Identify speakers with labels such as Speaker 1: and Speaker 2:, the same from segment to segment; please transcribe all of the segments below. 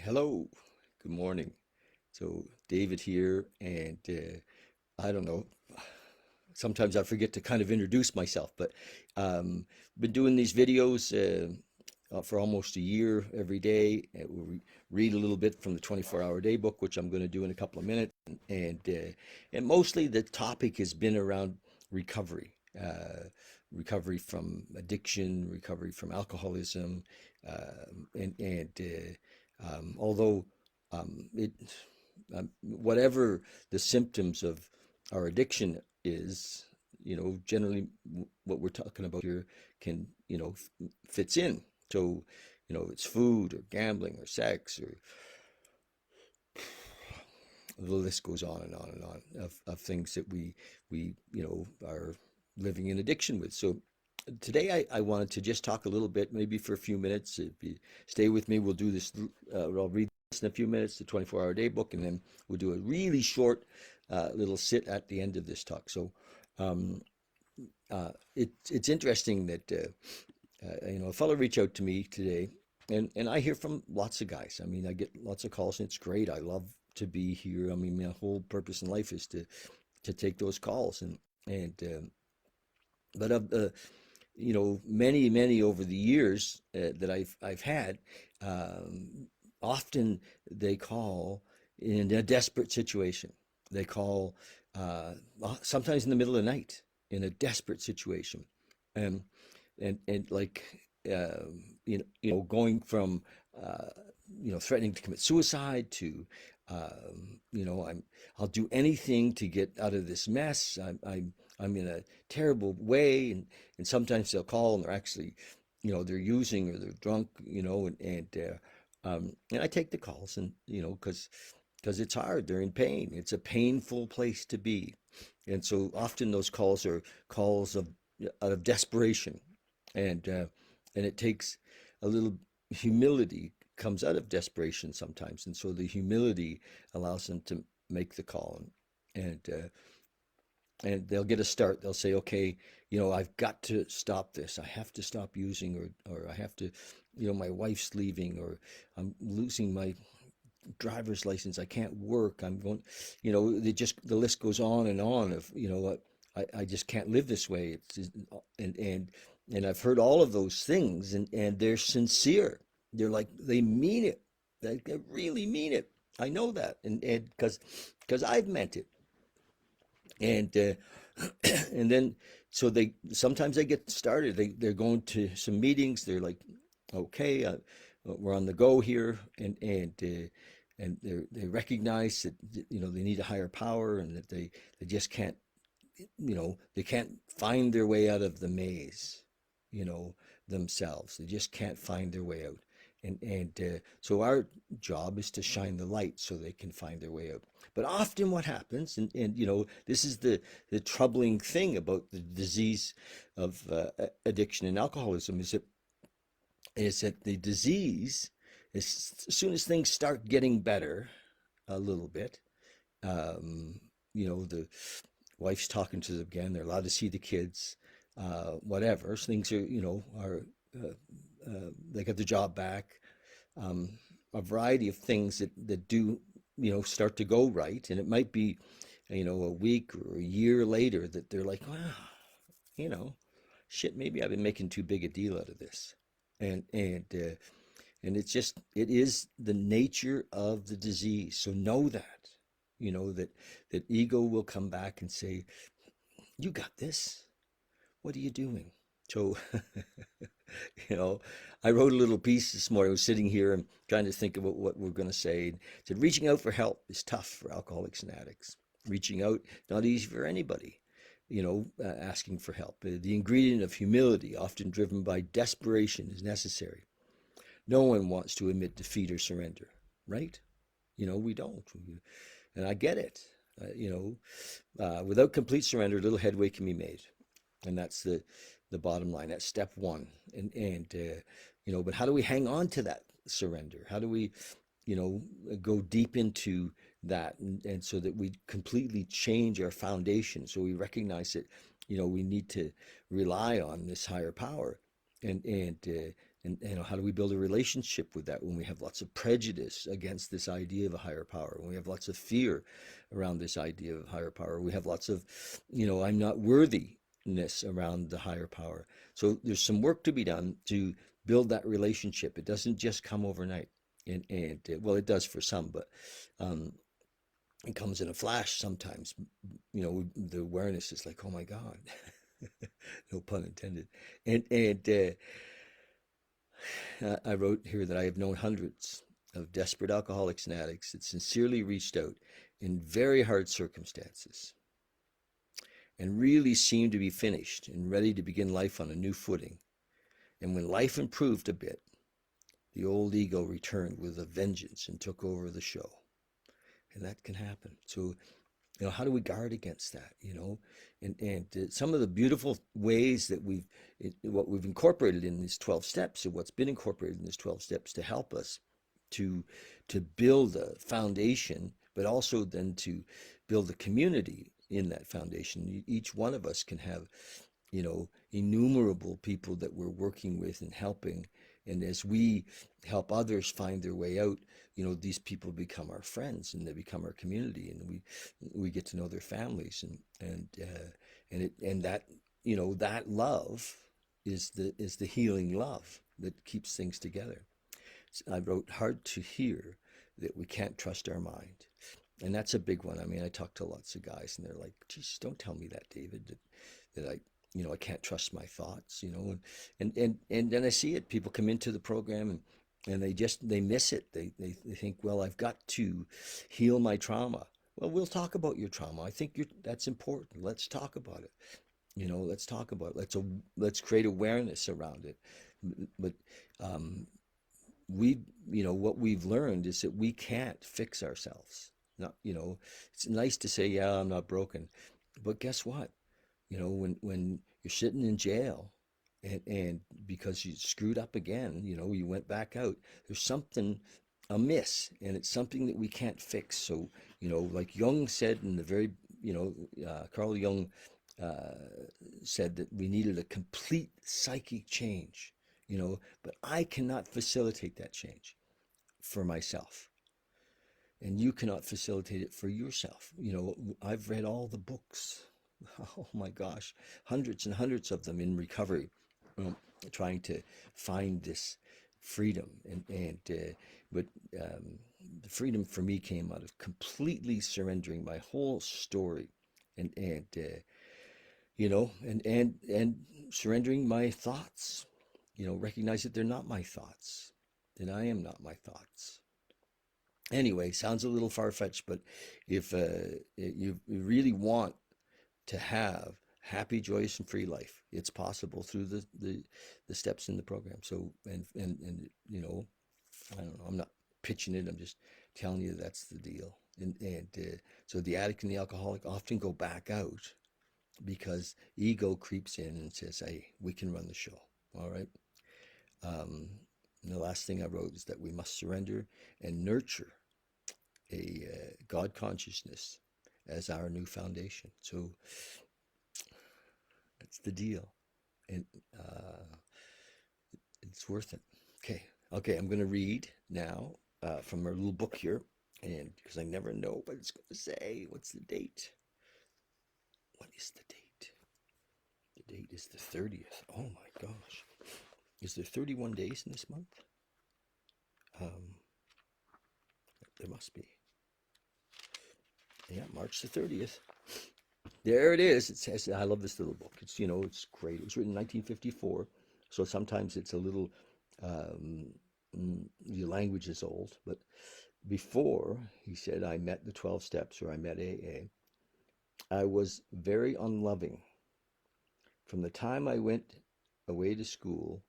Speaker 1: Hello, good morning. So, David here, and I don't know, sometimes I forget to kind of introduce myself, but been doing these videos for almost a year every day. We read a little bit from the 24-hour day book, which I'm going to do in a couple of minutes, and uh, and mostly the topic has been around recovery. Recovery from addiction, recovery from alcoholism, although it whatever the symptoms of our addiction is, generally what we're talking about here can, fits in. So, it's food or gambling or sex or the list goes on and on and on of things that we are living in addiction with. So today I wanted to just talk a little bit, maybe for a few minutes. If you stay with me, we'll do this. I'll read this in a few minutes, the 24-hour day book, and then we'll do a really short little sit at the end of this talk. So um, it's interesting that a fellow reached out to me today, and I hear from lots of guys. I mean, I get lots of calls, and it's great. I love to be here. I mean, my whole purpose in life is to take those calls, and but of the many over the years that I've had, often they call in a desperate situation. They call sometimes in the middle of the night in a desperate situation, and and like going from uh, threatening to commit suicide to I'll do anything to get out of this mess. I'm in a terrible way, and sometimes they'll call and they're actually they're using or they're drunk, and I take the calls, and because it's hard. They're in pain. It's a painful place to be, and so often those calls are calls of out of desperation, and and it takes a little humility comes out of desperation sometimes, and so the humility allows them to make the call, and they'll get a start. They'll say, okay, I've got to stop this. I have to stop using, or I have to, my wife's leaving, or I'm losing my driver's license. I can't work. I'm going, the list goes on and on of, I just can't live this way. It's just, and I've heard all of those things, and they're sincere. They're like, they mean it. They really mean it. I know that. And because I've meant it. And and then so they sometimes they get started. They're going to some meetings. They're like, okay, we're on the go here, and they recognize that they need a higher power, and that they just can't, they can't find their way out of the maze, you know themselves. They just can't find their way out, and so our job is to shine the light so they can find their way out. But often what happens, and this is the troubling thing about the disease of addiction and alcoholism, is that the disease is, as soon as things start getting better a little bit, um, the wife's talking to them again, they're allowed to see the kids, whatever. So things are, they got the job back, um, a variety of things that do, start to go right. And it might be, a week or a year later that they're like, wow, you know, shit, maybe I've been making too big a deal out of this. And it's just, it is the nature of the disease. So know that, that ego will come back and say, you got this. What are you doing? So, you know, I wrote a little piece this morning. I was sitting here and trying to think about what we're going to say. It said, reaching out for help is tough for alcoholics and addicts. Reaching out, not easy for anybody, asking for help. The ingredient of humility, often driven by desperation, is necessary. No one wants to admit defeat or surrender, right? We don't. And I get it. Without complete surrender, little headway can be made. And that's the bottom line. That's step one. But how do we hang on to that surrender? How do we, go deep into that, and so that we completely change our foundation? So we recognize that, we need to rely on this higher power, and And how do we build a relationship with that when we have lots of prejudice against this idea of a higher power, when we have lots of fear around this idea of higher power, we have lots of, I'm not worthiness around the higher power. So there's some work to be done to build that relationship. It doesn't just come overnight. And well, it does for some, but um, it comes in a flash sometimes. The awareness is like, oh my God, no pun intended. And I wrote here that I have known hundreds of desperate alcoholics and addicts that sincerely reached out in very hard circumstances and really seemed to be finished and ready to begin life on a new footing. And when life improved a bit, the old ego returned with a vengeance and took over the show. And that can happen. So, how do we guard against that? And some of the beautiful ways that what we've incorporated in these 12 steps, and what's been incorporated in these 12 steps to help us to build a foundation, but also then to build a community in that foundation. Each one of us can have, innumerable people that we're working with and helping. And as we help others find their way out, these people become our friends and they become our community, and we get to know their families, and that that love is the healing love that keeps things together. So I wrote, hard to hear that we can't trust our mind. And that's a big one. I mean, I talk to lots of guys and they're like, geez, don't tell me that, David, that I can't trust my thoughts, and then I see it. People come into the program and they miss it. They think, well, I've got to heal my trauma. Well, we'll talk about your trauma. I think that's important. Let's talk about it. Let's talk about it. Let's create awareness around it. But what we've learned is that we can't fix ourselves. Not, it's nice to say, yeah, I'm not broken, but guess what? When you're sitting in jail and because you screwed up again, you went back out, there's something amiss, and it's something that we can't fix. So, like Jung said in the very, Carl Jung uh, said that we needed a complete psychic change, but I cannot facilitate that change for myself. And you cannot facilitate it for yourself. I've read all the books. Oh my gosh, hundreds and hundreds of them in recovery, trying to find this freedom. But the freedom for me came out of completely surrendering my whole story, and surrendering my thoughts. Recognize that they're not my thoughts, that I am not my thoughts. Anyway, sounds a little far-fetched, but if you really want to have happy, joyous, and free life, it's possible through the steps in the program. So, and I don't know, I'm not pitching it, I'm just telling you that's the deal. So the addict and the alcoholic often go back out because ego creeps in and says, hey, we can run the show. All right. And the last thing I wrote is that we must surrender and nurture a God consciousness as our new foundation. So that's the deal, and it's worth it. Okay, I'm going to read now from our little book here, and because I never know what it's going to say. What's the date? What is the date? The date is the 30th. Oh my gosh. Is there 31 days in this month? There must be. Yeah, March the 30th. There it is. It says, I love this little book. It's great. It was written in 1954, so sometimes it's a little, um, the language is old. But before, he said, I met the 12 steps, or I met AA, I was very unloving. From the time I went away to school,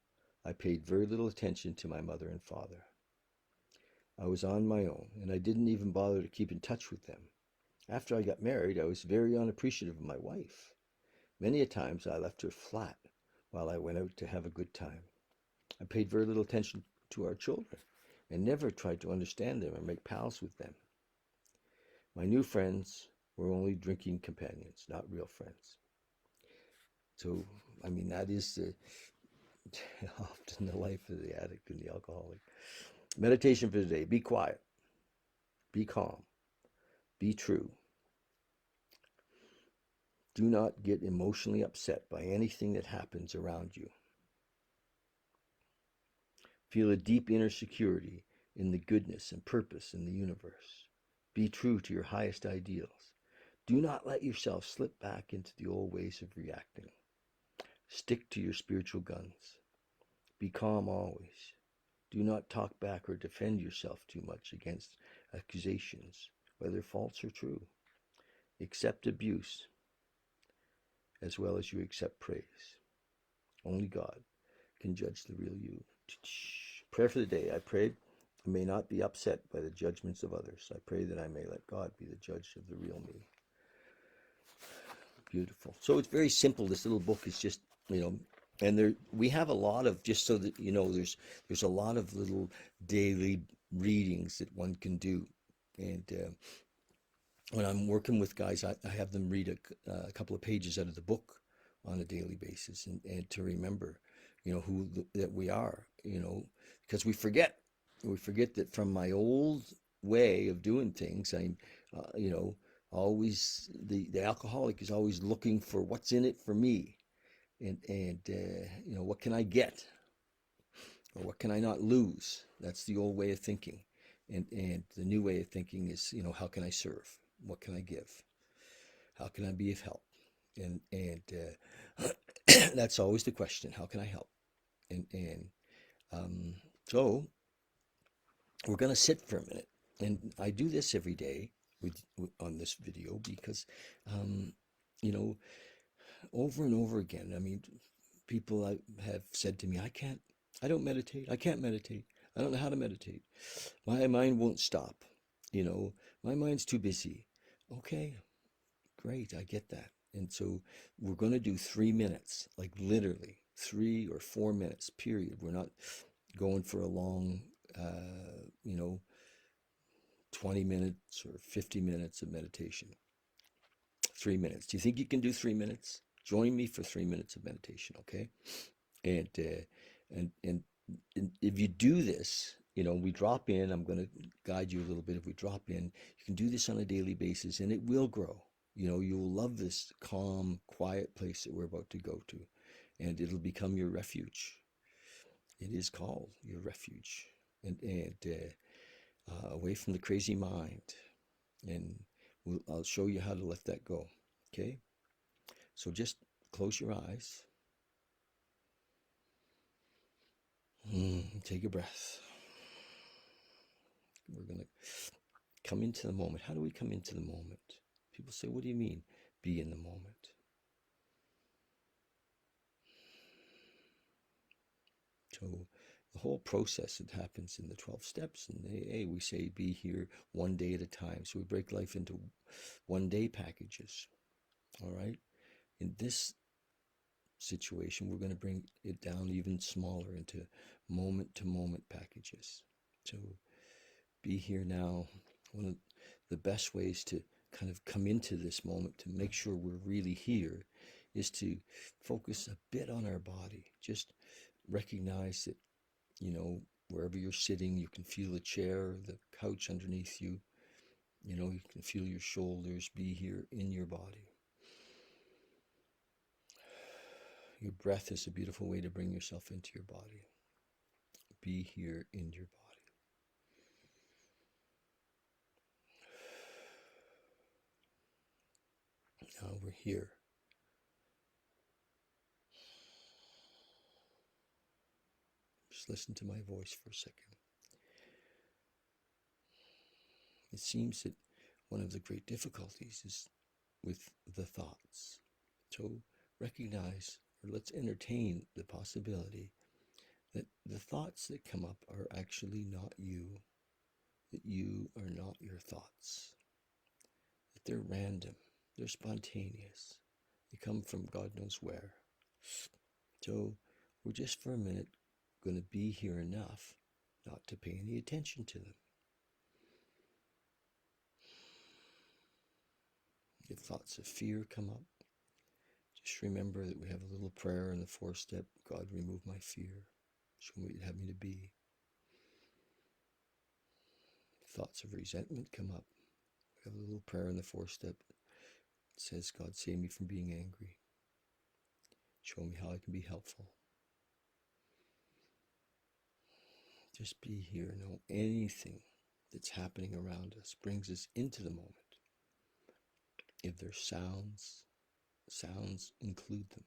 Speaker 1: I paid very little attention to my mother and father. I was on my own, and I didn't even bother to keep in touch with them. After I got married, I was very unappreciative of my wife. Many a times I left her flat while I went out to have a good time. I paid very little attention to our children and never tried to understand them or make pals with them. My new friends were only drinking companions, not real friends. So, I mean, that is often the life of the addict and the alcoholic. Meditation for today: be quiet, be calm, be true. Do not get emotionally upset by anything that happens around you. Feel a deep inner security in the goodness and purpose in the universe. Be true to your highest ideals. Do not let yourself slip back into the old ways of reacting. Stick to your spiritual guns. Be calm always. Do not talk back or defend yourself too much against accusations, whether false or true. Accept abuse as well as you accept praise. Only God can judge the real you. Prayer for the day. I prayed I may not be upset by the judgments of others. I pray that I may let God be the judge of the real me. Beautiful. So it's very simple. This little book is just, and there we have a lot of, just so that there's a lot of little daily readings that one can do. And when I'm working with guys, I have them read a couple of pages out of the book on a daily basis, and to remember, that we are, because we forget that from my old way of doing things. I'm, always the alcoholic is always looking for what's in it for me, and what can I get, or what can I not lose? That's the old way of thinking, and the new way of thinking is, how can I serve? What can I give? How can I be of help? And that's always the question. How can I help? And so we're going to sit for a minute, and I do this every day on this video because, you know, over and over again. I mean, people have said to me, I don't meditate. I can't meditate. I don't know how to meditate. My mind won't stop. My mind's too busy. Okay, great. I get that. And so we're going to do 3 minutes, like literally 3 or 4 minutes, period. We're not going for a long, uh, you know, 20 minutes or 50 minutes of meditation. 3 minutes. Do you think you can do 3 minutes? Join me for 3 minutes of meditation, okay? And and if you do this, we drop in. I'm going to guide you a little bit. If we drop in, you can do this on a daily basis, and it will grow. You'll love this calm, quiet place that we're about to go to, and it'll become your refuge. It is called your refuge, and away from the crazy mind. And I'll show you how to let that go. Okay? So just close your eyes. Take a breath. We're going to come into the moment. How do we come into the moment? People say, what do you mean, be in the moment? So the whole process that happens in the 12 steps in AA, we say be here one day at a time. So we break life into 1-day packages. All right? In this situation, we're going to bring it down even smaller into moment-to-moment packages. So be here now. One of the best ways to kind of come into this moment, to make sure we're really here, is to focus a bit on our body. Just recognize that, wherever you're sitting, you can feel the chair, the couch underneath you. You can feel your shoulders. Be here in your body. Your breath is a beautiful way to bring yourself into your body. Be here in your body. Now we're here. Just listen to my voice for a second. It seems that one of the great difficulties is with the thoughts. So recognize, or let's entertain the possibility that the thoughts that come up are actually not you, that you are not your thoughts, that they're random, they're spontaneous, they come from God knows where. So we're just for a minute going to be here enough not to pay any attention to them. If thoughts of fear come up, Just remember that we have a little prayer in the 4-step. God, remove my fear. Show me what you'd have me to be. Thoughts of resentment come up. We have a little prayer in the 4-step. It says, God, save me from being angry. Show me how I can be helpful. Just be here. Know anything that's happening around us brings us into the moment. If there's sounds, include them.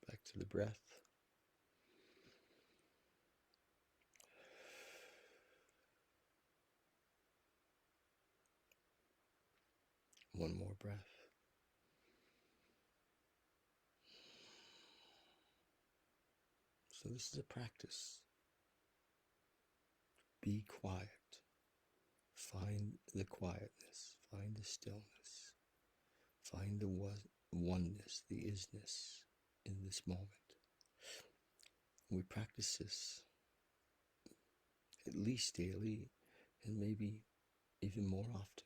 Speaker 1: Back to the breath. One more breath. So this is a practice. Be quiet. Find the quietness. Find the stillness. Find the oneness, the isness in this moment. We practice this at least daily and maybe even more often.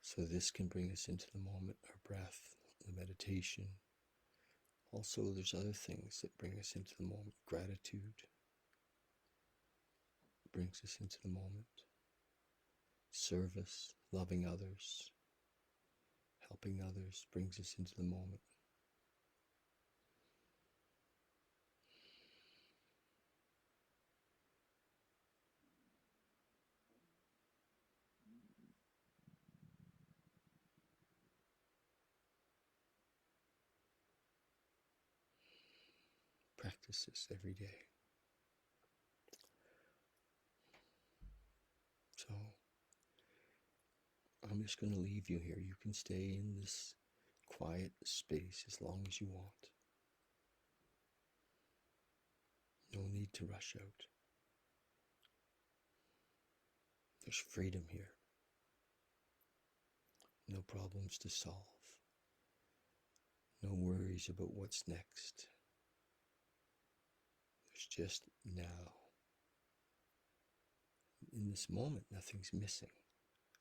Speaker 1: So this can bring us into the moment, our breath, the meditation. Also, there's other things that bring us into the moment. Gratitude brings us into the moment. Service, loving others, helping others brings us into the moment. Practice this every day. So I'm just going to leave you here. You can stay in this quiet space as long as you want. No need to rush out. There's freedom here. No problems to solve. No worries about what's next. There's just now. In this moment, nothing's missing.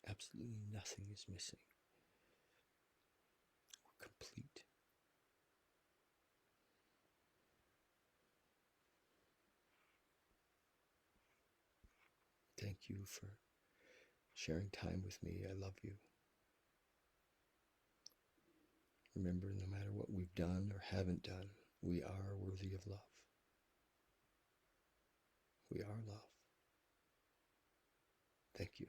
Speaker 1: Absolutely nothing is missing. We're complete. Thank you for sharing time with me. I love you. Remember, no matter what we've done or haven't done, we are worthy of love. We are love. Thank you.